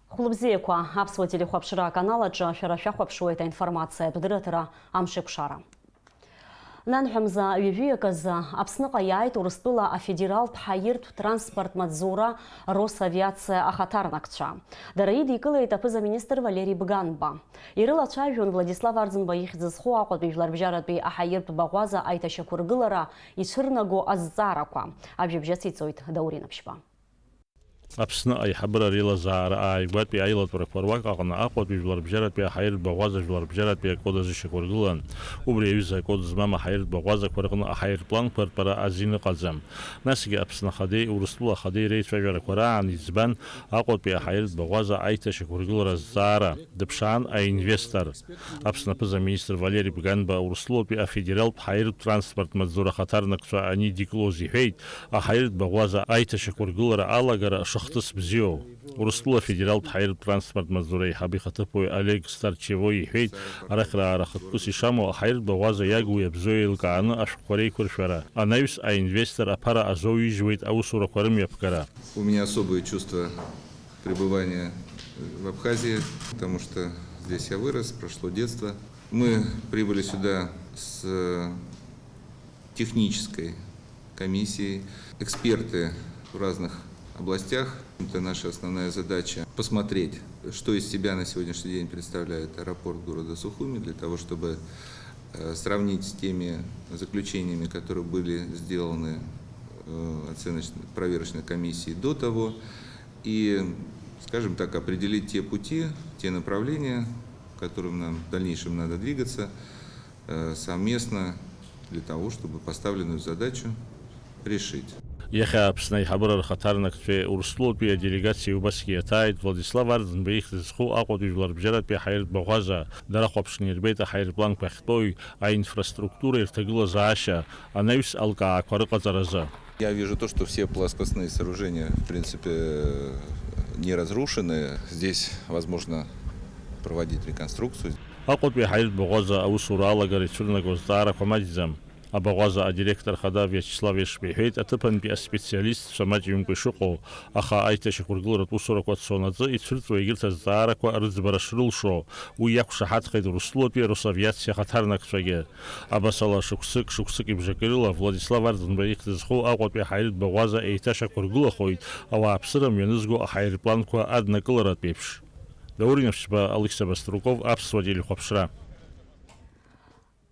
Хлубзееква Апсуа телехуапшира канала шарафяхуапшуа эта информация тудыратыра амшикшара. Нанхамза Вивиаказа Апсныка яйт Урыстула федерал Тхаирт транспорт Мадзура Росавиация Ахатарнакча. Дараид икыла этапыза министр Валерий Бганба. Ирыла чавион Владислав Арзынба ихзызхуа Кодбижлар бжаратби Ахаирт Багваза Айташакургылара Ичырнаго Аззараква. Абжибжацицойт Дауринапшба. أبسنا أي حبر ريلا زار أي بات بي أيلات برفروك أقنا أقوى بيجلر بجرات بي حير بغوازة جلر بجرات بي كودز شكورجلان وبريوزا كودز ماما حير بغوازة كورقنا حير بلان برا أزين قزم ناسي أبسنا خدي ورسلوا خدي ريت فجر كورا عن زبان أقوى بي حير بغوازة أيتا شكورجلر زارا دبشان أي إنفستر أبسنا بزا مينستر فاليري بغانبا ورسلوا بي فيدرال حير ترانسبورت مدزورة خطرنك فأني ديكلوزي هيت حير بغوازة أيتا شكورجلر ألاغر شخص بزيو ورسلوا فيدرال حير ترانسبورت مزدوري حبي خطبوي أليك ستارتشيوي هيت أرخرا رخطوسي شامو حير بغوازة ياغوي بزوي القانا أشقوري كورشورا أنايوس أي инвестор أبارا أزوي جويت أو صورة كورم يبكرا. У меня особое чувство пребывания в Абхазии, потому что здесь я вырос, прошло детство. Мы прибыли сюда с технической комиссией, эксперты в разных областях. Это наша основная задача – посмотреть, что из себя на сегодняшний день представляет аэропорт города Сухуми, для того, чтобы сравнить с теми заключениями, которые были сделаны оценочно-проверочной комиссией до того, и, скажем так, определить те пути, те направления, которым нам в дальнейшем надо двигаться совместно для того, чтобы поставленную задачу решить. يخا بسناي حبر خطرنك في ورسلوا بي делегации وبسكي تايد Владислав Арзын بيخزخو أقود يجلر بجرات بي حير بغازة درخو بشنير بيتا حير بلان بختوي а инфраструктура ارتقلا زعاشا أنايوس ألقا أكوارقا زرزا. Я вижу то, что все плоскостные сооружения, в принципе, не разрушены. Здесь возможно проводить реконструкцию. أقود بي حير بغازة أو سورة لغاري تشرنك وزدارك ومجزم. أبغازة ديريكتور خداف Вячеслав Ешбихейт أتبن بي специалист شماج يمكن شقو أخا أيتا شكورجلرة وصورك وتصونات زي تفرت ويجلت الزارك وأرز برشرول شو وياك شحات خيد رسلو بي روسافيات سيخطرنك شجع أبصلا شكسك بجكرلا Владислав Арзын بيختزخو أقوى بي حيرت بغازة أيتا شكورجلة خويد أو أبصرم ينزجو أحير بلانكو أدنى كلرات بيبش دوري نفسبا أليكسا بستروكوف أبصوا ديلي خبشرا.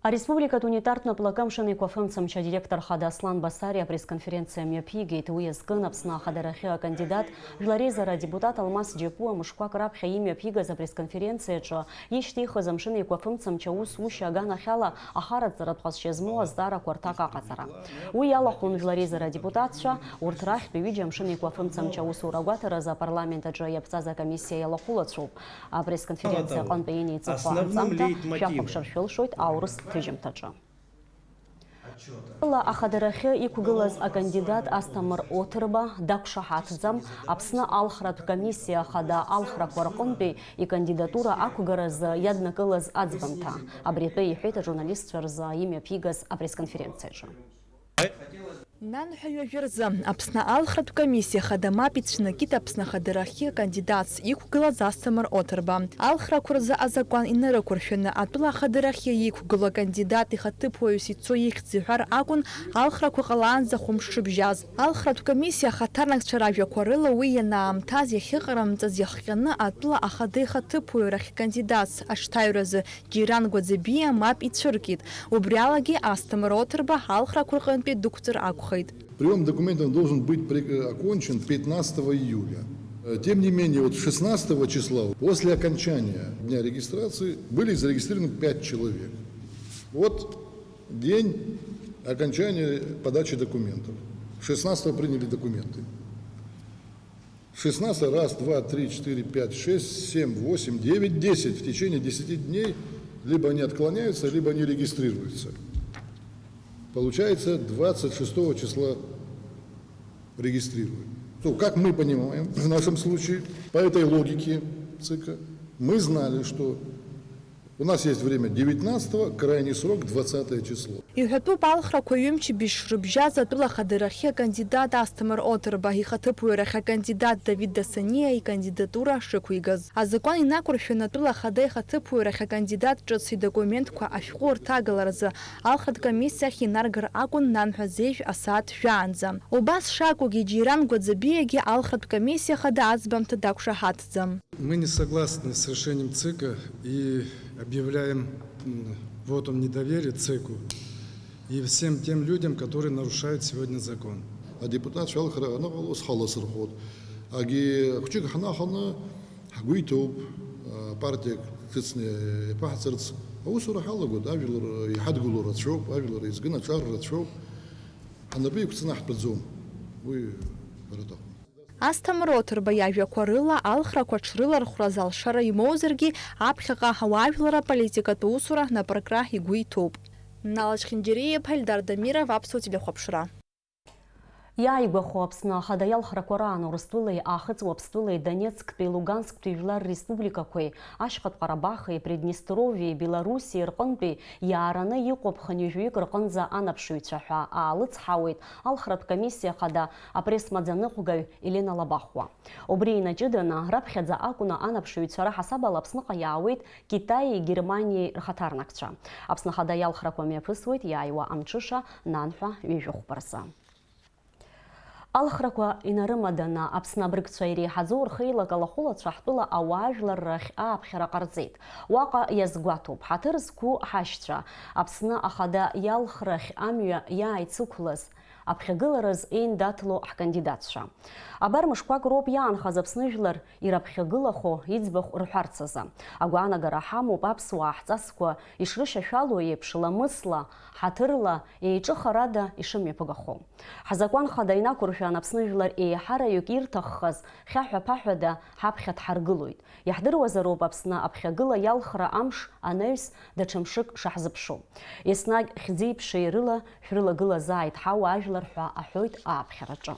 Республика Тунитартна плакамшаны квафымцамча директор хада Аслан Басария пресс-конференция Мьяпигейт уездгынапсна хадарахиа кандидат Жларезара депутат Алмаз Джепуа Мышква Крабхя имя Пига за пресс-конференция ча ещтиха замшины квафымцамча ус агана хяла ахарат заратхасчезмо аздара квартака казара. Уялахун Жларезара депутатша уртрах пивиджамшины квафымцамча урагатара за парламента джа япцаза комиссия ялахулацуп. А пресс-конференция канпейни цифуанцамта шапок шарфилшойт аурус Ла ахадарахе икугылаз а кандидат Астамыр Отырба дакшахатзам апсна алхрат комиссия хада алхра кварконпи и кандидатура акугараз яднакылаз ацбамта. Абрепе ехета журналист за имя Пигас а пресс-конференция. Нанхаю верза, апсна алхрат комиссия хадама пичнакит апсна хадарахи кандидат икугыла Астамыр Отырба. Алхра курза азакуан иннера куршена атула хадарахи икугыла кандидат и хатыпою сицо их цихар акун алхра кухалан за хумшибжаз. Алхрат комиссия хатарнак чаравя курыла уйена амтаз яхигарам таз яхкана атула ахады хатыпою рахи кандидат аштайразы гиран годзебия мап и цуркит. Убрялаги Астамыр Отырба алхра курганпи доктор акун. Прием документов должен быть окончен 15 июля. Тем не менее, вот 16 числа, после окончания дня регистрации, были зарегистрированы 5 человек. Вот день окончания подачи документов. 16 приняли документы. 16, раз, два, три, 4, 5, 6, 7, 8, 9, 10. В течение 10 дней либо они отклоняются, либо они регистрируются. Получается, 26 числа регистрируем. То, как мы понимаем, в нашем случае, по этой логике ЦИКа, мы знали, что У нас есть время 19-го, крайний срок 20 число. Иҳәатәуп алхрақәа ҩымчыбжь шрыбжьаз атәыла ахадырахьы акандидат Асҭамыр Оҭырба, ихаҭыԥуаҩрахь акандидат Давид Дасаниа икандидатура шықәигаз. Азакәан инақәыршәаны атәыла ахада ихаҭыԥуаҩрахь акандидат ҿыц идокументқәа ашәҟәы рҭагаларазы алхратә комиссиахь инаргар акәын нанҳәа зеижә асааҭ жәаанӡа. Убас шакәугьы Џьиран Гәаӡабиагьы алхратә комиссиа хада аӡбамҭа дақәшаҳаҭӡам. Мы не согласны с решением ЦИКа и объявляем вотум недоверия ЦИКу и всем тем людям, которые нарушают сегодня закон. Депутат шалхра анагал усхалас рхот. Аги хучик ханахана хагуитоп партия кыцне пахцерц. Аусура халагод ажлор яхадгулор рачоп, ажлор изгна чар рачоп. Анабик цнахт бзум. Уи барата. Асҭамыр Оҭырба иажәақәа рыла алхрақәа ҽрылархәраз алшара имоузаргьы аԥхьаҟа ҳауаажәлара аполитикатә усура напыркра игәы иҭоуп. Налаџь Хинџьериев, Ельдар Дамиров, Аԥсуа телехәаԥшра. Иааигәахо Аԥсны ахада иалхрақәа раан Урыстәылеи, Ахыҵ-Уаԥстәылеи, Донецктәи, Лугансктәи жәлар республикақәеи, Ашьхатә Ҟарабахи, Приднестровиеи, Белоруссиеи рҟынтәи иаараны иҟоу ԥхынҩажәаҩык рҟынӡа анаԥшыҩцәа ҳәа аалыцҳауеит алхратә комиссиа ахада апресс-маӡаныҟәгаҩ Елена Лабахәуа. Убри инаҷыданы раԥхьаӡа акәны анаԥшыҩцәа раҳасабала Аԥсныҟа иаауеит Китаии, Германиеи рхаҭарнакцәа. Аԥсны ахада иалхрақәа мҩаԥысуеит иааиуа амҽыша нанҳәа ҩажәахәԥарса. Алхрақәа инарымаданы Аԥсны абрыгцәа иреиҳаӡоу рхеилак алахәылацәа ҳтәыла ауаажәлар рахь ааԥхьара ҟарҵеит. Уаҟа иазгәаҭоуп ҳаҭыр зқәу ҳашьцәа Аԥсны ахада иалхрахь амҩа иааицықәлаз аԥхьагылараз еиндаҭло ҳкандидатцәа. Абар мышқәак роуп иаанхаз Аԥсны жәлар ираԥхьагылахо иӡбахә рҳәарц азы. Агәаанагара ҳамоуп аԥсуаа ҳҵасқәа ишрышьашәало еиԥш ламысла, ҳаҭырла, еиҿыхарада ишымҩаԥыгахо. Ҳазакәан хада инақәыршәан Аԥсны жәлар еиҳараҩык ирҭаххаз хьаҳәа-ԥаҳәада ҳаԥхьа дҳаргылоит. Иаҳдыруазароуп Аԥсны аԥхьагыла иалхра амш анаҩс даҽа мшык шаҳзыԥшу. Еснагь хьӡеиԥшеи рыла шәрылагылазааит ҳауаажәлар ҳәа аҳәоит ааԥхьараҿы.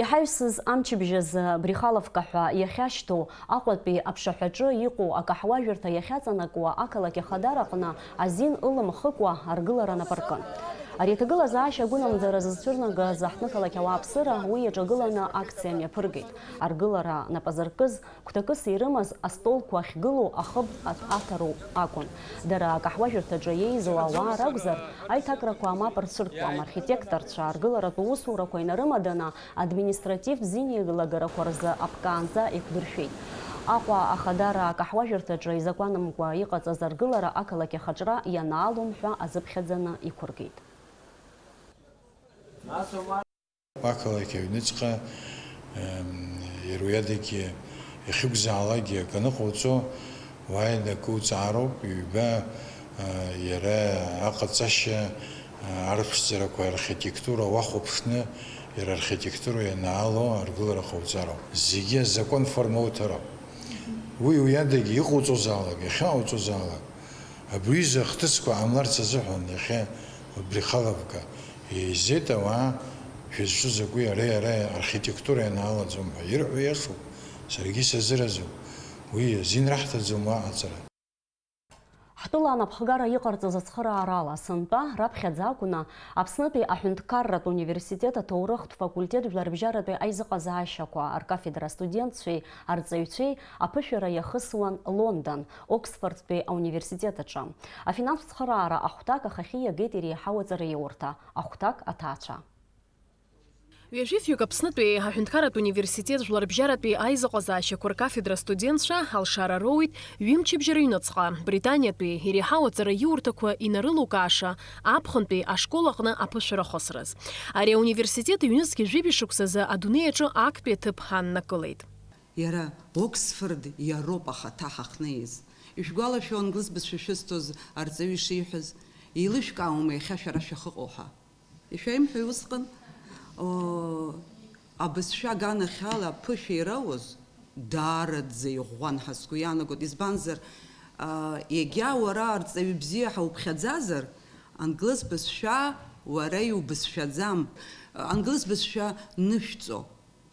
Иҳаҩсыз амчыбжьаз Брихаловка ҳәа иахьашьҭоу Аҟәатәи аԥшаҳәаҿы иҟоу акаҳуажәырҭа иахьаҵанакуа ақалақь ахадара аҟны азин ылымхыкәа аргылара напаркын. Ари аҭагылазаашьа агәынамӡара зызцәырнагаз аҳҭнықалақь ауааԥсыра уи иаҿагыланы акциа мҩаԥыргеит. Аргылара напазаркыз гәҭакыс ирымаз астолқәа ахьгылоу ахыб аҭароу акәын. Дара акаҳуажәырҭаҿы еизоу ауаа ракәзар, аиҭакрақәа мап рцәыркуам. Архитекторцәа аргыларатә усурақәа инарымаданы административтә зинеилагарақәа рзы апкаанӡа иқәдыршәеит. Аҟәа ахадара акаҳуажәырҭаҿы изакәанымкәа иҟаҵаз аргылара ақалақь ахаҿра ианаалом ҳәа азыԥхьаӡаны иқәыргеит. Ақалақь аҩныҵҟа ируадагьы иахьықәзаалакгьы аканыҟауҵо уааины акуҵаароуп, ҩба иара аҟаҵашьа арԥшӡарақәа архитектура уахәаԥшны иара архитектура ианаало аргылара ҟауҵароуп. Зегьы азакәан формауҭароуп. Уи уиадагьы иҟауҵозаалак, иахьаауҵозаалак абрииза хҭысқәа ҟамларц азыҳәан иахьа Брихаловка еизеит ауаа шәызҿу закәи ара архитектура ианаалаӡом ҳәа ирҳәо иашоуп, саргьы сазыразуп, уи азин раҳҭаӡом аҟаҵара. Ҳтәыла анапхгара иҟарҵаз ацхыраарала сынтәа раԥхьаӡа акәны Аԥснытәи аҳәынҭқарратә университет аҭоурыхтә факультет жәларбжьаратәи аизыҟазаашьақәа ркафедра студентцәеи арҵаҩцәеи аԥышәара иахысуан Лондон, Оксфордтәи ауниверситет аҿы. Афинанстә цхыраара ахәҭак ахахьы иагеит иреиҳау аҵараиурҭа, ахәҭак аҭаацәа. Ҩажәифҩык Аԥснытәи аҳәынҭқарратә университет жәларбжьаратәи аизыҟазаашьақәа ркафедра студентцәа алшара роуит ҩымчыбжьа рыҩныҵҟа Британиатәи иреиҳау аҵараиурҭақәа инарылукааша аԥхынтәи ашкол аҟны аԥышәара хысраз. Ари ауниверситет иҩнызқьи жәибаҩ шықәсазы адунеи аҿы актәи аҭыԥ ҳаннакылеит. Иара Оксфорд иароуп ахаҭа ҳахнеиз. Ишәгәалашәо англыз бызшәа шәызҭоз арҵаҩы ишиҳәаз, еилышәкаауама иахьа шәара шәахыҟоу ҳәа. Ишәаимҳәои усҟан? Абызшәа аганахьала аԥышәа ирауаз даараӡа иӷәӷәан ҳәа сгәы иаанагоит. Избанзар, егьа уара арҵаҩы бзиа ҳауԥхьаӡазар, англыз бызшәа уара иубызшәаӡам. Англыз бызшәа нышәҵо,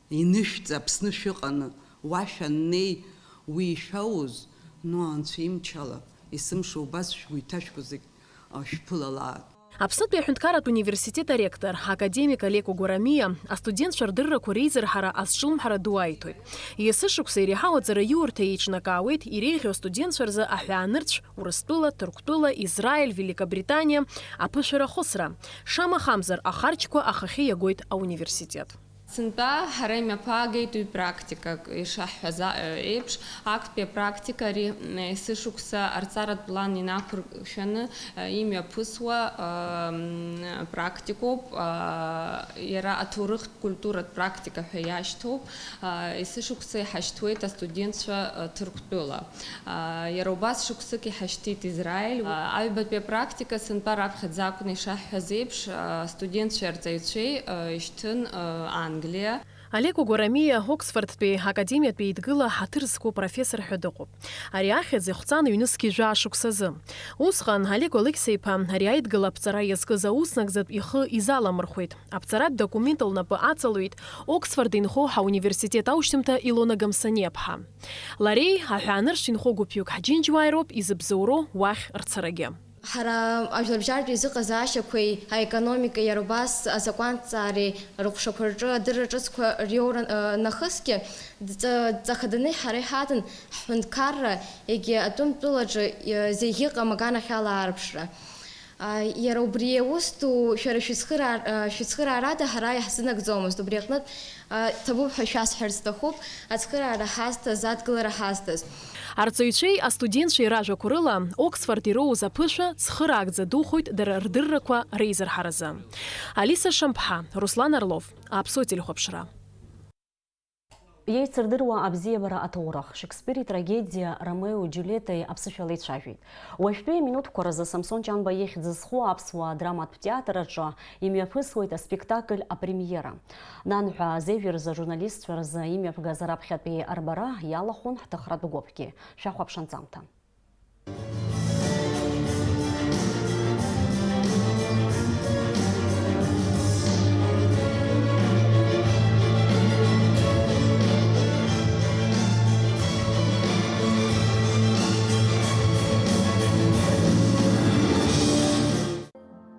инышәҵа Аԥсны шәыҟаны, уа шәаннеи уи ишәауз нуанцәа имчала, есымша убас шәгәы иҭашәкәо зегь шәԥылалаат. Аԥснытәи аҳәынҭқарратә университет аректор академик Олег Гәарамиа астудентцәа рдыррақәа реизырҳара азҿлымҳара ду аиҭоит. Иасышықәса иреиҳау аҵараиурҭа еиҿнакаауеит иреиӷьу астудентцәа рзы аҳәаанырцә Урыстәыла, Ҭырқәтәыла, Израиль, Великобританиа аԥышәара хысра. Шамахамзар ахарџьқәа ахахьы иагоит ауниверситет. Сынтәа ҳара имҩаԥаагеит ҩ-практикак, ишаҳҳәаз еиԥш, актәи апрактика ари есышықәса арҵаратә план инақәыршәаны имҩаԥысуа практикоуп, иара аҭоурыхтә культуратә практика ҳәа иашьҭоуп. Есышықәса иҳашьҭуеит астудентцәа Ҭырқәтәыла. Иара убас шықәсык иҳашьҭит Израиль. Аҩбатәи апрактика сынтәа раԥхьаӡа акәны ишаҳҳәаз еиԥш, астудентцәеи арҵаҩцәеи ишьҭын Англия. Олег Гәарамиа Оксфордтәи академиатәи еидгыла ҳаҭыр зқәу профессор ҳәа дыҟоуп. Ари ахьӡ ихәҵан ҩнызқьи жәаа шықәсазы. Усҟан Олег Алексеи-иԥа ари аидгыла аԥҵара иазкыз ауснагӡатә ихы изаламырхәеит. Аԥҵаратә документ лнапы аҵалоит Оксфорд инхо ҳауниверситет аушьҭымҭа Илона Гамсаниаԥҳа. Лареи аҳәаанырцә инхо гәыԥҩык ҳџьынџьуааироуп изыбзоуроу уахь рцарагьы. Ҳара ажәлабжьаратәи изыҟазаашьақәеи аекономикеи иара убас азакәанҭҵаареи рыҟәшақәа рҿы адырра ҿыцқәа риоура нахысгьы ҵахаданы ҳара иҳаҭан ҳҳәынҭқарра егьи атәымтәылаҿы зегь ыҟам аганахьала аарԥшра. Иара убри аус ду шәара шәыцхыраарада ҳара иаҳзынагӡомызт. Убри аҟнытә ҭабуп ҳәа шәасҳәарц сҭахуп ацхыраара ҳазҭаз, адгылара ҳазҭаз. Арҵаҩцәеи астудентцәеи ражәақәа рыла Оксфорд ироуз аԥышәа цхыраагӡа духоит дара рдыррақәа реизырҳаразы. Алиса Шамԥҳа, Руслан Орлов, Аԥсуа телехәаԥшра. Иеицырдыруа абзиабара аҭоурых, Шекспир итрагедиа Ромео Џьулиетеи аԥсышәала ицәажәеит. Уажәтәи аминуҭқәа разы Самсон Ҷанба ихьӡ зху аԥсуаа драматә театраҿы имҩаԥысуеит аспектакль апремиера. Нанҳәа азеиҩырзы ажурналистцәа рзы имҩаԥгаз араԥхьатәи арбара иалахәын ҳҭыхратә гәыԥгьы. Шәахәаԥш анҵамҭа.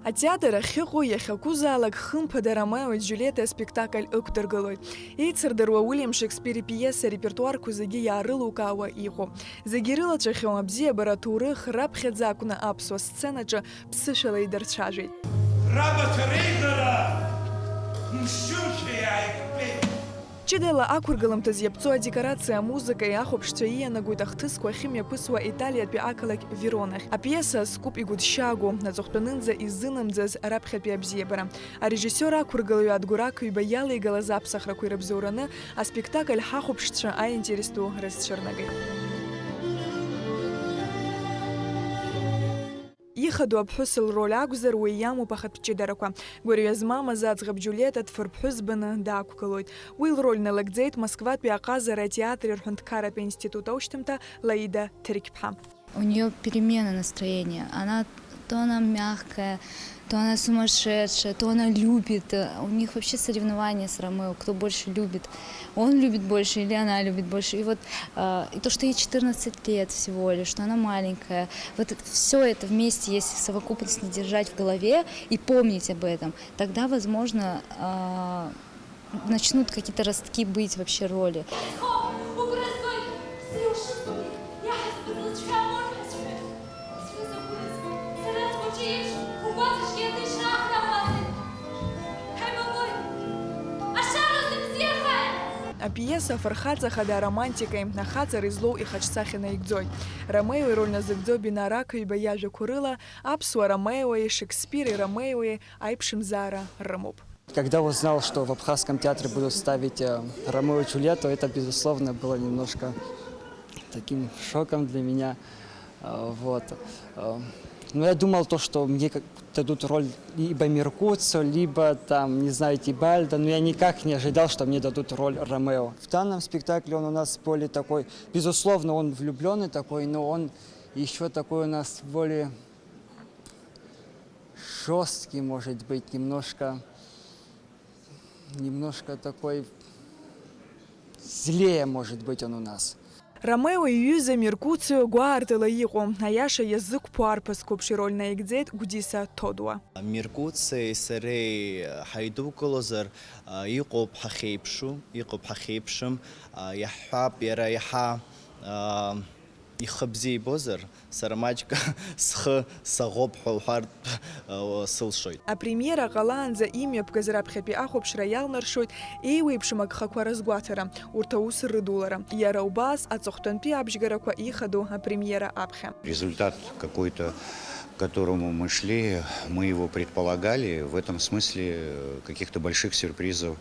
Атеатр ахьыҟоу иахьакәызаалак хымԥада Ромео Џьулиета аспектакль ықәдыргылоит. Еицырдыруа Уильям Шекспир ипиеса репертуарқәа зегьы иаарылукаауа иҟоуп. Зегьы ирылаҵәахьоу абзиабара аҭоурых раԥхьаӡа акәны аԥсуа сценаҿы ԥсышәала идырцәажәеит. Ҷыдала ақәыргыламҭаз иаԥҵо адекорациа амузыка иахәаԥшцәа иианагоит ахҭысқәа ахьымҩаԥысуа Италиатәи ақалақь Веронахь. Апиеса азкуп игәыҭшьаагоу, аҵыхәтәанынӡа иззынамӡаз раԥхьатәи абзиабара. Арежиссиор ақәыргылаҩ Адгәыр-ақҩба иалеигалаз аԥсахрақәа ирыбзоураны аспектакль ҳахәаԥшцәа аинтерес ду рызцәырнагеит. Ихадоу аԥҳәыс лроль акәзар уи иамоуп ахатә ҷыдарақәа. Гәырҩа змамыз аӡӷаб Џьулиета дфырԥҳәызбаны даақәгылоит. Уи лроль налагӡеит Москватәи аҟазара атеатри рҳәынҭқарратәи институт аушьҭымҭа Лаида Ҭырқьԥҳа. У нее перемена настроения. Она то она мягкая, то она сумасшедшая, то она любит. У них вообще соревнования с Ромео, кто больше любит. Он любит больше или она любит больше. И вот и то, что ей 14 лет всего лишь, что она маленькая. Вот все это вместе, если совокупность держать в голове и помнить об этом, тогда, возможно, начнут какие-то ростки быть вообще роли. Апиеса афырхаҵа хада аромантикеи, ахаҵара излоу ихаҿсахьа наигӡоит. Ромео ироль назыгӡо Бинар ақҩба иажәақәа рыла аԥсуа Ромеои, Шекспири Ромеои аиԥшымзаара рымоуп. Когда узнал, что в Абхазском театре будут ставить Ромео и Джульетту, это, безусловно, было немножко таким шоком для меня. Вот. Но я думал, что мне дадут роль либо Меркуцио, либо, там, не знаю, Тибальда, но я никак не ожидал, что мне дадут роль Ромео. В данном спектакле он у нас более такой, безусловно, он влюбленный такой, но он еще такой у нас более жесткий, может быть, немножко такой злее, может быть, он у нас. Ромео иҩыза Меркуцио гәаартыла иҟоу, аиаша иазықәԥо арԥысқәоуп широль наигӡеит Гәдиса Ҭодуа. Меркуциеи сареи ҳаидукылозар иҟоуп ҳахьеиԥшым, иаҳҳәап иара иаҳа ихы бзиа ибозар, сара маҷк схы саӷоуп ҳәа уҳәартә сылшоит. Апремиера ҟалаанӡа имҩаԥгаз раԥхьатәи ахәаԥшра иалнаршоит еиуеиԥшым агхақәа рызгәаҭара, урҭ аус рыдулара. Иара убас аҵыхәтәантәи абжьгарақәа ихадоу апремиера аԥхьа. Результат какой-то, к которому мы шли, мы его предполагали. В этом смысле каких-то больших сюрпризов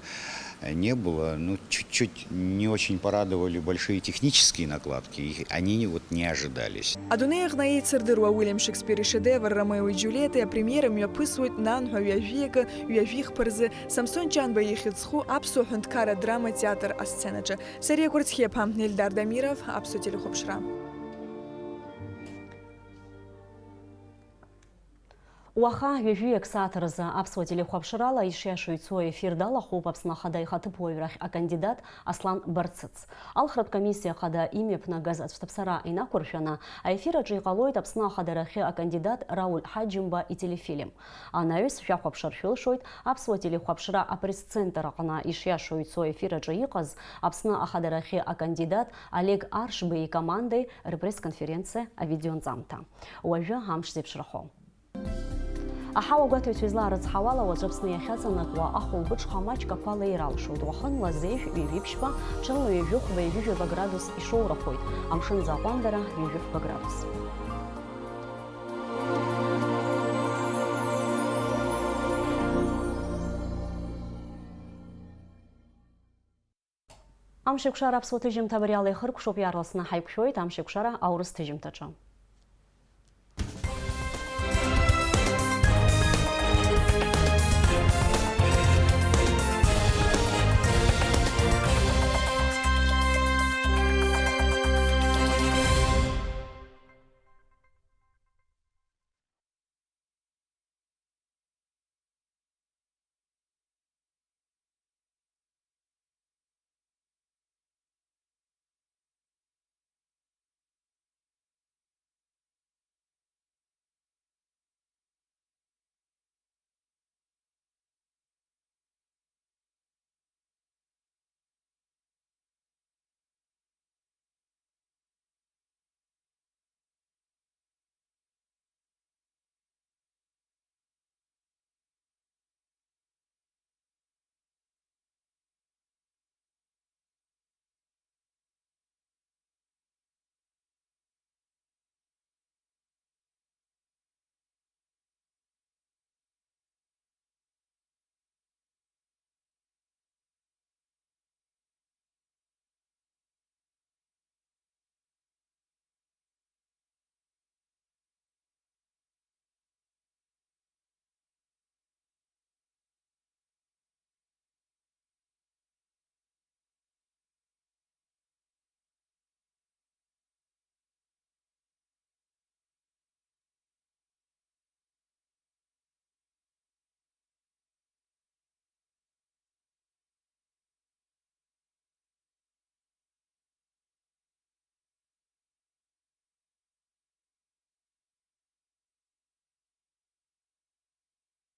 не было. Ну, чуть-чуть не очень порадовали большие технические накладки. Они вот не ожидались. Адунеиаҟны еицырдыруа Уильям Шекспир ишедевр Ромео и Џьулиета апремиера мҩаԥысуеит нанҳәа ҩажәиага, ҩажәихқәа рзы Самсон Ҷанба ихьыӡӷу аԥсуа ҳәынҭқар адрама театр асценаҿы. Сариа Кәырцхиаԥа, Эльдар Дамиров, аԥсуа телехәаԥшра. Уаха ҩажәиак сааҭ рзы аԥсуа телехәаԥшрала ишиашо ицо ефир далахәуп Аԥсны Ахада ихаҭыԥуаҩрахь акандидат Аслан Барцыц. Алхратә комиссиа Ахада имҩаԥнагаз ацәҭаԥсара инақәыршәаны аефир аҿы иҟалоит Аԥсны Ахадарахьы акандидат Рауль Ҳаџьымба ителефильм. Анаҩс шәахәаԥшыр шәылшоит аԥсуа телехәаԥшра апресс-центр аҟны ишиашо ицо ефир аҿы иҟаз Аԥсны Ахадарахьы акандидат Олег Аршбеи икомандеи рпресс-конференциа авидеонҵамҭа. Уажәы амш зеиԥшрахо. Аҳауа гәаҭаҩцәа излаарыцҳауала уаҵәы Аԥсны иахьаҵанакуа ахәылбыҽха маҷкақәа леиралшоит. Уахынла зеижә ҩажәиԥшьба, ҽынла ҩажәихәба ҩажәижәаба градус ишоурахоит. Амшын заҟәандара ҩажәихәба градус. Амшекәшара аԥсуа ҭыжьымҭа абри ала ихыркәшоуп иаарласны ҳаиқәшәоит амшекәшара аурыс ҭыжьымҭаҿы.